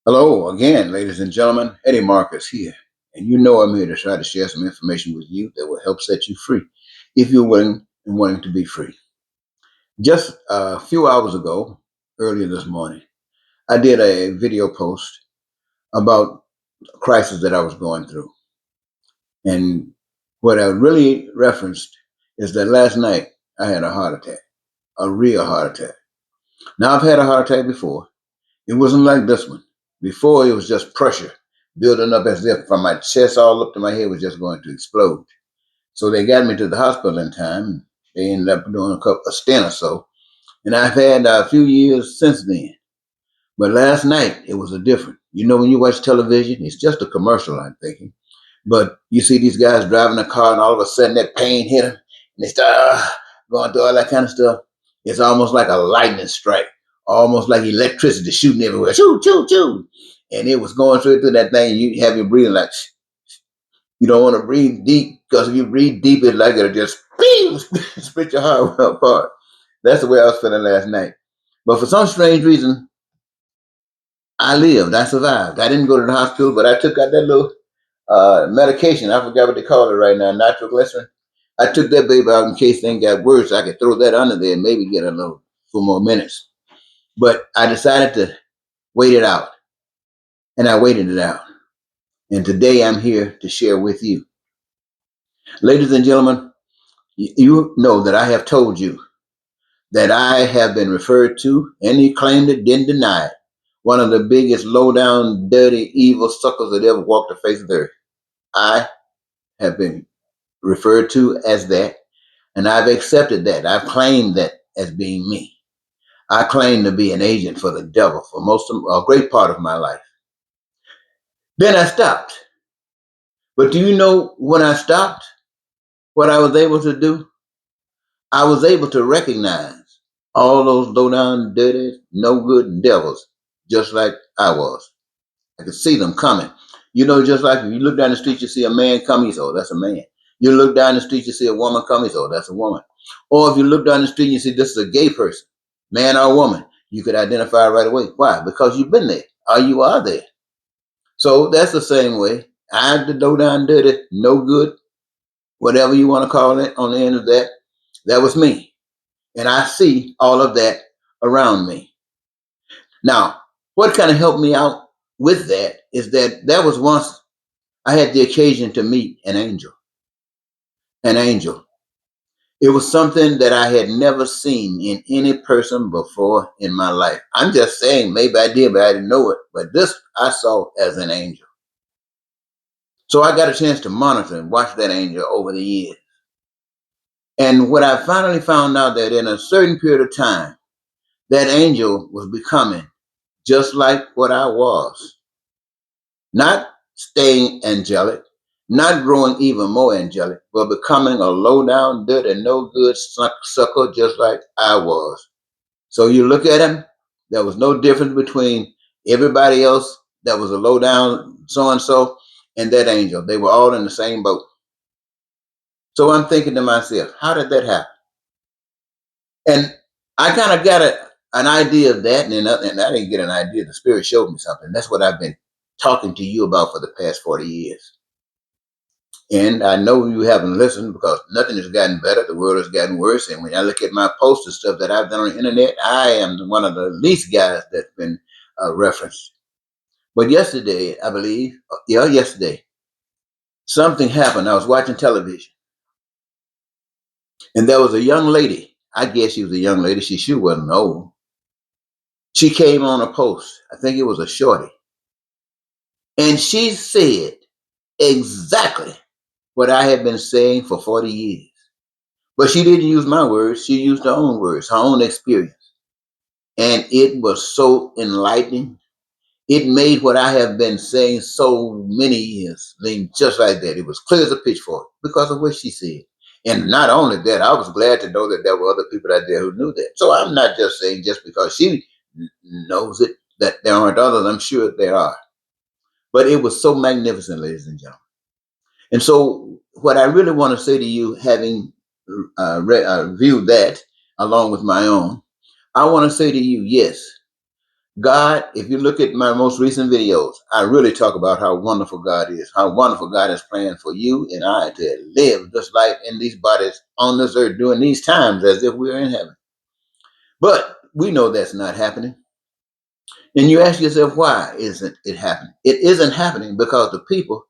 Hello again, ladies and gentlemen. Eddie Marcus here. And you know I'm here to try to share some information with you that will help set you free if you're willing and wanting to be free. Just a few hours ago, earlier this morning, I did a video post about a crisis that I was going through. And what I really referenced is that last night I had a heart attack, a real heart attack. Now, I've had a heart attack before. It wasn't like this one. Before, it was just pressure building up as if from my chest all up to my head was just going to explode. So they got me to the hospital in time. They ended up doing a stent or so. And I've had a few years since then. But last night, it was a different. You know, when you watch television, it's just a commercial, I'm thinking. But you see these guys driving a car, and all of a sudden that pain hit them, and they start going through all that kind of stuff. It's almost like a lightning strike, almost like electricity shooting everywhere. Choo, choo, choo. And it was going straight through that thing, and you have your breathing like, you don't want to breathe deep, because if you breathe deep, it's like it'll just split your heart apart. That's the way I was feeling last night. But for some strange reason, I lived. I survived. I didn't go to the hospital, but I took out that little medication. I forgot what they call it right now, nitroglycerin. I took that baby out in case things got worse. I could throw that under there and maybe get a little few more minutes. But I decided to wait it out, and I waited it out. And today I'm here to share with you. Ladies and gentlemen, you know that I have told you that I have been referred to, and he claimed it, didn't deny it, one of the biggest low down, dirty, evil suckers that ever walked the face of the earth. I have been referred to as that. And I've accepted that. I've claimed that as being me. I claim to be an agent for the devil for most of a great part of my life. Then I stopped. But do you know when I stopped, what I was able to do? I was able to recognize all those low down, dirty, no good devils, just like I was. I could see them coming. You know, just like if you look down the street, you see a man coming, you say, oh, that's a man. You look down the street, you see a woman coming, you say, oh, that's a woman. Or if you look down the street and you see this is a gay person, man or woman, you could identify right away. Why? Because you've been there, or you are there. So that's the same way. I'm the low down, dirty, no good, whatever you want to call it on the end of that. That was me. And I see all of that around me. Now, what kind of helped me out with that is that there was once I had the occasion to meet an angel. An angel. It was something that I had never seen in any person before in my life. I'm just saying, maybe I did, but I didn't know it. But this I saw as an angel. So I got a chance to monitor and watch that angel over the years. And what I finally found out that in a certain period of time, that angel was becoming just like what I was. Not staying angelic, not growing even more angelic, but becoming a low down, dirty, no good sucker just like I was. So you look at him, there was no difference between everybody else that was a low down so and so and that angel. They were all in the same boat. So I'm thinking to myself, how did that happen? And I kind of got an idea of that, and I didn't get an idea. The Spirit showed me something. That's what I've been talking to you about for the past 40 years. And I know you haven't listened because nothing has gotten better. The world has gotten worse. And when I look at my posts and stuff that I've done on the internet, I am one of the least guys that's been referenced. But yesterday, I believe, yesterday, something happened. I was watching television, and there was a young lady. I guess she was a young lady. She sure wasn't old. She came on a post. I think it was a shorty. And she said exactly what I had been saying for 40 years. But she didn't use my words. She used her own words, her own experience. And it was so enlightening. It made what I have been saying so many years lean just like that. It was clear as a pitchfork because of what she said. And not only that, I was glad to know that there were other people out there who knew that. So I'm not just saying just because she knows it that there aren't others. I'm sure there are. But it was so magnificent, ladies and gentlemen. And so, what I really want to say to you, having viewed that along with my own, I want to say to you, yes, God, if you look at my most recent videos, I really talk about how wonderful God is, how wonderful God has planned for you and I to live just like in these bodies on this earth during these times as if we are in heaven. But we know that's not happening. And you ask yourself, why isn't it happening? It isn't happening because the people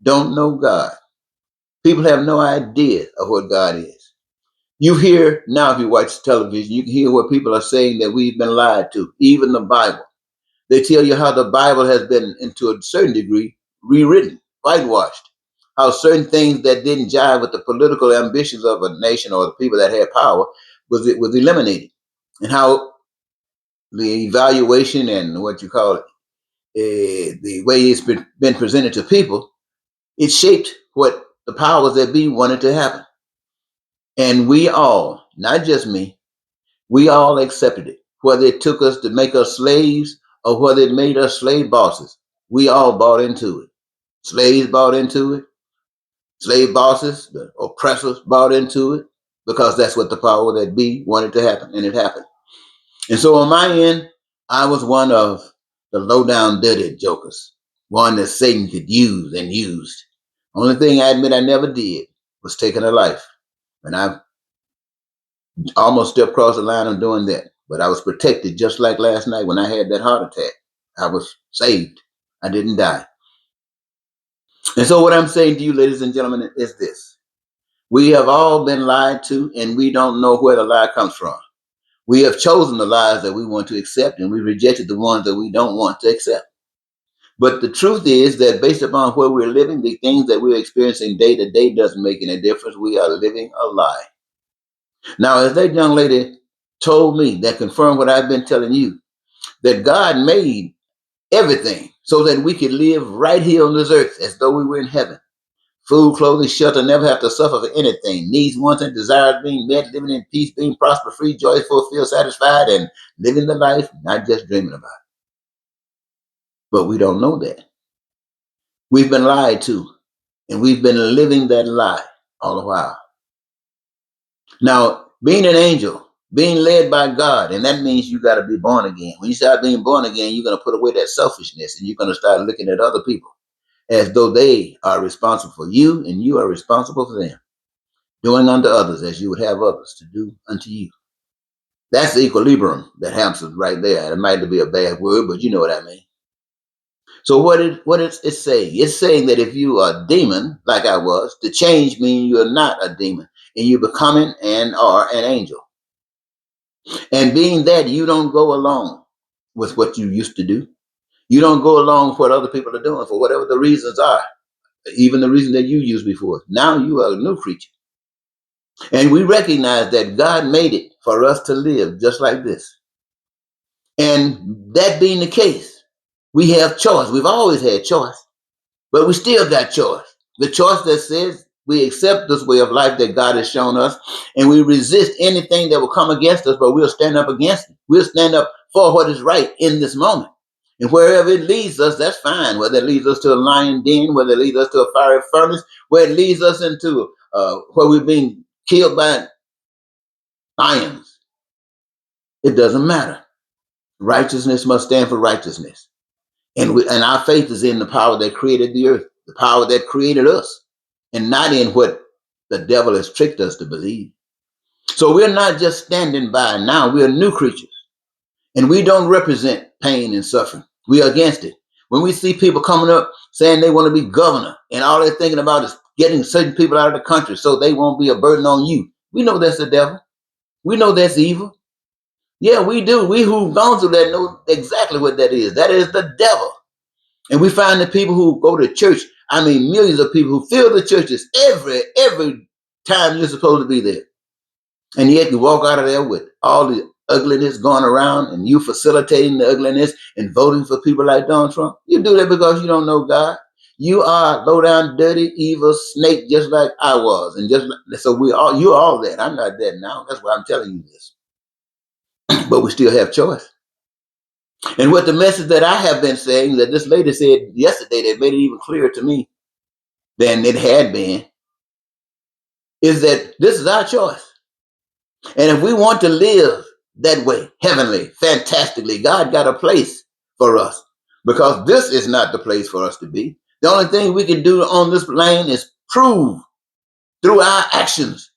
don't know God. People have no idea of what God is. You hear now, if you watch television, you can hear what people are saying that we've been lied to, even the Bible. They tell you how the Bible has been, to a certain degree, rewritten, whitewashed. How certain things that didn't jive with the political ambitions of a nation or the people that had power was eliminated, and how the evaluation and what you call it, the way it's been presented to people, it shaped what the powers that be wanted to happen. And we all, not just me, we all accepted it. Whether it took us to make us slaves or whether it made us slave bosses, we all bought into it. Slaves bought into it. Slave bosses, the oppressors bought into it because that's what the power that be wanted to happen, and it happened. And so on my end, I was one of the low down dirty jokers, one that Satan could use and used. Only thing I admit I never did was taking a life. And I almost stepped across the line of doing that. But I was protected, just like last night when I had that heart attack. I was saved. I didn't die. And so what I'm saying to you, ladies and gentlemen, is this. We have all been lied to, and we don't know where the lie comes from. We have chosen the lies that we want to accept, and we rejected the ones that we don't want to accept. But the truth is that based upon where we're living, the things that we're experiencing day to day doesn't make any difference. We are living a lie. Now, as that young lady told me, that confirmed what I've been telling you, that God made everything so that we could live right here on this earth as though we were in heaven. Food, clothing, shelter, never have to suffer for anything. Needs, wants, and desires being met, living in peace, being prosperous, free, joyful, feel satisfied, and living the life, not just dreaming about it. But we don't know that. We've been lied to, and we've been living that lie all the while. Now, being an angel, being led by God, and that means you got to be born again. When you start being born again, you're going to put away that selfishness, and you're going to start looking at other people as though they are responsible for you, and you are responsible for them. Doing unto others as you would have others to do unto you. That's the equilibrium that happens right there. It might be a bad word, but you know what I mean. So what it's saying? It's saying that if you are a demon, like I was, the change means you're not a demon, and you're becoming and are an angel. And being that, you don't go along with what you used to do. You don't go along with what other people are doing for whatever the reasons are, even the reason that you used before. Now you are a new creature. And we recognize that God made it for us to live just like this. And that being the case, we have choice. We've always had choice, but we still got choice. The choice that says we accept this way of life that God has shown us, and we resist anything that will come against us, but we'll stand up against it. We'll stand up for what is right in this moment. And wherever it leads us, that's fine. Whether it leads us to a lion den, whether it leads us to a fiery furnace, where it leads us into where we're being killed by lions, it doesn't matter. Righteousness must stand for righteousness. And our faith is in the power that created the earth, the power that created us, and not in what the devil has tricked us to believe. So we're not just standing by now, we're new creatures. And we don't represent pain and suffering. We're against it. When we see people coming up saying they want to be governor and all they're thinking about is getting certain people out of the country so they won't be a burden on you, we know that's the devil. We know that's evil. Yeah, we do. We who've gone through that know exactly what that is. That is the devil. And we find the people who go to church, I mean, millions of people who fill the churches every time you're supposed to be there. And yet you walk out of there with all the ugliness going around and you facilitating the ugliness and voting for people like Donald Trump. You do that because you don't know God. You are low down, dirty, evil snake, just like I was. And just so you're all that. I'm not that now. That's why I'm telling you this. But we still have choice. And what the message that I have been saying, that this lady said yesterday, that made it even clearer to me than it had been, is that this is our choice. And if we want to live that way, heavenly, fantastically. God got a place for us because this is not the place for us to be. The only thing we can do on this plane is prove through our actions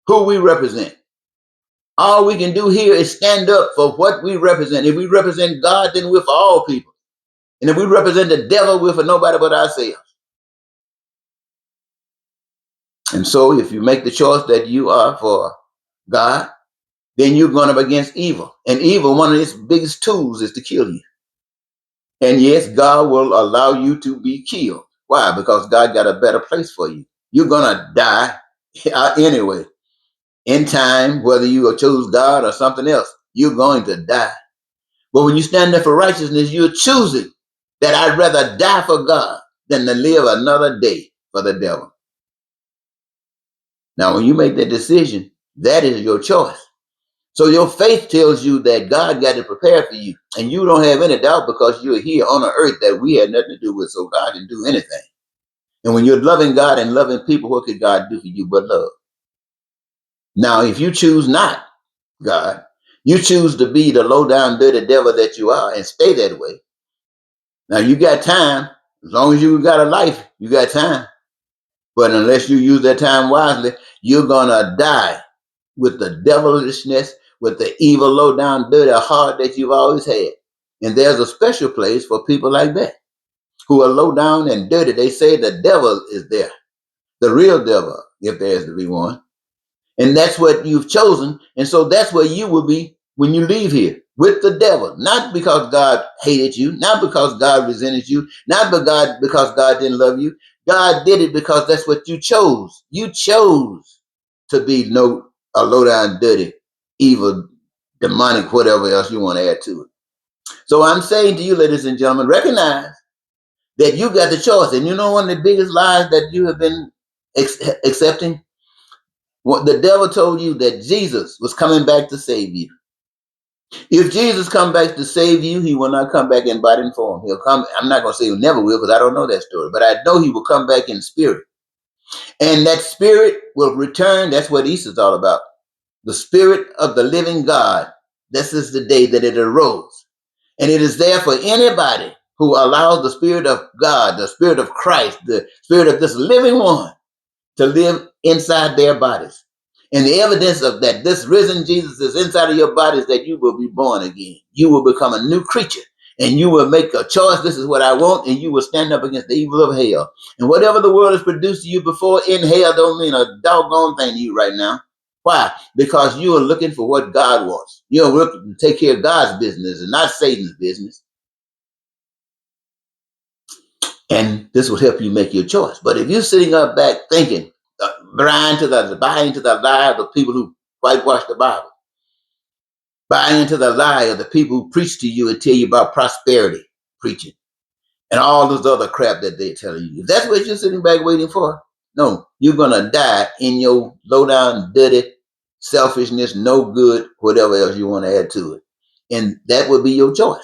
who we represent. All we can do here is stand up for what we represent. If we represent God, then we're for all people. And if we represent the devil, we're for nobody but ourselves. And so if you make the choice that you are for God, then you're going up against evil. And evil, one of its biggest tools is to kill you. And yes, God will allow you to be killed. Why? Because God got a better place for you. You're going to die anyway. In time, whether you choose God or something else, you're going to die. But when you stand there for righteousness, you're choosing that I'd rather die for God than to live another day for the devil. Now, when you make that decision, that is your choice. So your faith tells you that God got it prepared for you. And you don't have any doubt because you're here on the earth that we had nothing to do with. So God can do anything. And when you're loving God and loving people, what could God do for you but love? Now, if you choose not God, you choose to be the low down, dirty devil that you are and stay that way. Now, you got time. As long as you got a life, you got time. But unless you use that time wisely, you're going to die with the devilishness, with the evil, low down, dirty heart that you've always had. And there's a special place for people like that who are low down and dirty. They say the devil is there, the real devil, if there is to be one. And that's what you've chosen. And so that's where you will be when you leave here, with the devil. Not because God hated you, not because God resented you, not because God didn't love you. God did it because that's what you chose. You chose to be a low down, dirty, evil, demonic, whatever else you want to add to it. So I'm saying to you, ladies and gentlemen, recognize that you got the choice. And you know one of the biggest lies that you have been accepting? What the devil told you that Jesus was coming back to save you. If Jesus come back to save you, he will not come back in body and form. He'll come. I'm not going to say he never will because I don't know that story, but I know he will come back in spirit. And that spirit will return. That's what Easter's all about. The spirit of the living God. This is the day that it arose. And it is there for anybody who allows the spirit of God, the spirit of Christ, the spirit of this living one to live inside their bodies. And the evidence of that, this risen Jesus is inside of your body, is that you will be born again. You will become a new creature and you will make a choice. This is what I want. And you will stand up against the evil of hell. And whatever the world has produced to you before in hell don't mean a doggone thing to you right now. Why? Because you are looking for what God wants. You're looking to take care of God's business and not Satan's business. And this will help you make your choice. But if you're sitting up back thinking, buying into the lie of the people who whitewash the Bible, buying into the lie of the people who preach to you and tell you about prosperity preaching and all this other crap that they're telling you. If that's what you're sitting back waiting for, no, you're going to die in your low down, dirty selfishness, no good, whatever else you want to add to it. And that would be your choice.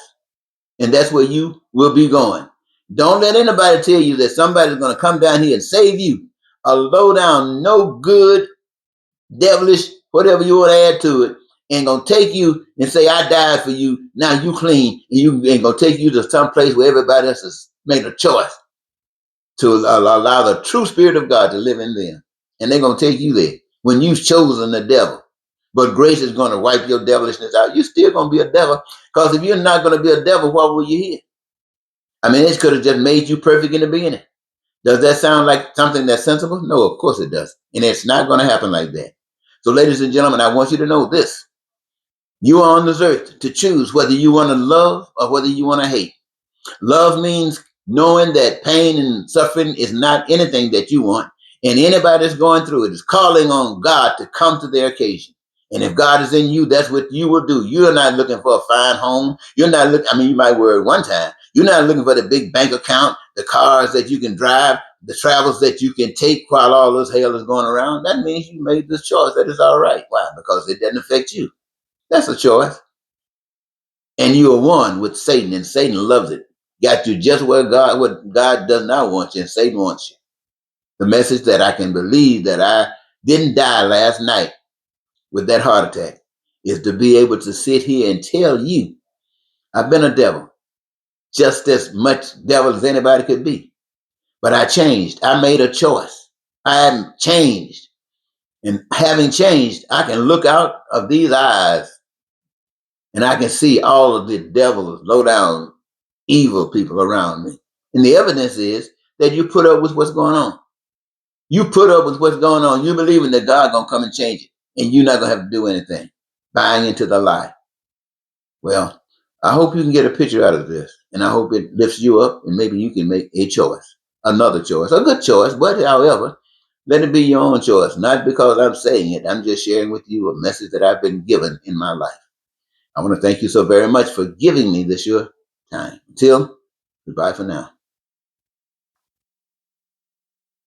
And that's where you will be going. Don't let anybody tell you that somebody's going to come down here and save you. A low down, no good, devilish, whatever you want to add to it, ain't going to take you and say, I died for you. Now you clean. And you ain't going to take you to some place where everybody else has made a choice to allow the true spirit of God to live in them. And they're going to take you there when you've chosen the devil. But grace is going to wipe your devilishness out. You're still going to be a devil. Because if you're not going to be a devil, why were you here? I mean, it could have just made you perfect in the beginning. Does that sound like something that's sensible? No, of course it does. And it's not going to happen like that. So, ladies and gentlemen, I want you to know this. You are on this earth to choose whether you want to love or whether you want to hate. Love means knowing that pain and suffering is not anything that you want. And anybody that's going through it is calling on God to come to their occasion. And if God is in you, that's what you will do. You're not looking for a fine home. You're not looking, I mean, you might worry one time. You're not looking for the big bank account, the cars that you can drive, the travels that you can take while all this hell is going around. That means you made this choice. That is all right. Why? Because it doesn't affect you. That's a choice. And you are one with Satan, and Satan loves it. Got you just where what God does not want you, and Satan wants you. The message that I can believe that I didn't die last night with that heart attack. is to be able to sit here and tell you, I've been a devil, just as much devil as anybody could be. But I changed. I made a choice. I hadn't changed. And having changed, I can look out of these eyes and I can see all of the devils, low down, evil people around me. And the evidence is that you put up with what's going on. You put up with what's going on. You believing that God gonna come and change it, and you're not gonna have to do anything. Buying into the lie. Well, I hope you can get a picture out of this, and I hope it lifts you up, and maybe you can make a choice, another choice, a good choice. But however, let it be your own choice, not because I'm saying it. I'm just sharing with you a message that I've been given in my life. I want to thank you so very much for giving me this your time. Until goodbye for now.